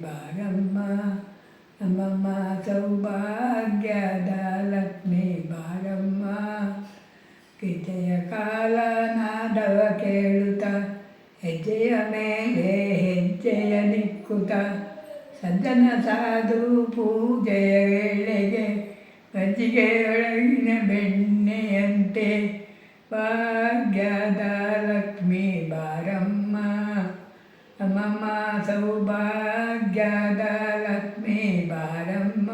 ಬಾರಮ್ಮ ನಮ್ಮಮ್ಮ ಸೌಭಾಗ್ಯದ ಲಕ್ಷ್ಮೀ ಬಾರಮ್ಮ. ಗೀತೆಯ ಕಾಲನಾದವ ಕೇಳುತ್ತ ಹೆಜ್ಜೆಯ ಮೇಲೆ ಹೆಜ್ಜೆಯ ನಿಕ್ಕುತ್ತ ಸಜ್ಜನ ಸಾಧು ಪೂಜೆಯ ವೇಳೆಗೆ ಮಜ್ಜಿಗೆಯೊಳಗಿನ ಬೆಣ್ಣೆಯಂತೆ ಭಾಗ್ಯದ ಲಕ್ಷ್ಮೀ ಬಾರಮ್ಮ ನಮ್ಮಮ್ಮ ಸೌಭಾಗ್ಯದ ಲಕ್ಷ್ಮೀ ಬಾರಮ್ಮ.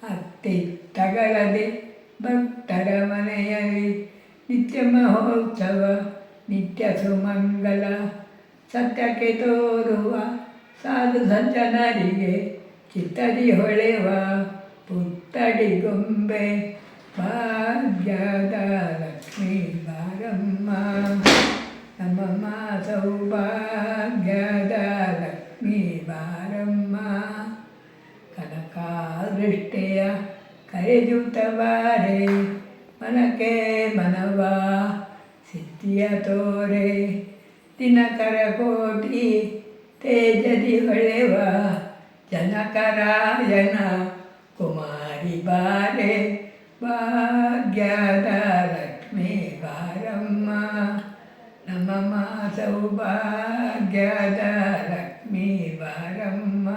ಅತ್ತಿತ್ತಗಳದೆ ಭಕ್ತರ ಮನೆಯಲ್ಲಿ ನಿತ್ಯ ಮಹೋತ್ಸವ ನಿತ್ಯ ಸುಮಂಗಲ ಸತ್ಯಕ್ಕೆ ತೋರುವ ಸಾಧು ಸಜ್ಜನರಿಗೆ ಚಿತ್ತದಿ ಹೊಳೆವ ಪುತ್ತಡಿ ಗೊಂಬೆ ಭಾಗ್ಯದ ಲಕ್ಷ್ಮೀ ಬಾರಮ್ಮ ನಮ್ಮಮ್ಮ ಸೌಭಾಗ್ಯದ ಲಕ್ಷ್ಮೀ ಬಾರಮ್ಮ. ಕನಕಾದೃಷ್ಟಿಯ ಕರೆಜುತವಾರೆ ಮನಕ್ಕೆ ಮನವ ಸಿದ್ಧಿಯ ತೋರೆ ದಿನಕರ ಕೋಟಿ ತೇಜದಿ ಹೊಳೆವ ಜನಕರಾಯನ ಕುಮಾರಿ ಬಾರೆ ಭಾಗ್ಯದ ಲಕ್ಷ್ಮೀ ಬಾರಮ್ಮ ನಮ್ಮಮ್ಮ ಸೌಭಾಗ್ಯದ ಲಕ್ಷ್ಮೀ ಬಾರಮ್ಮ.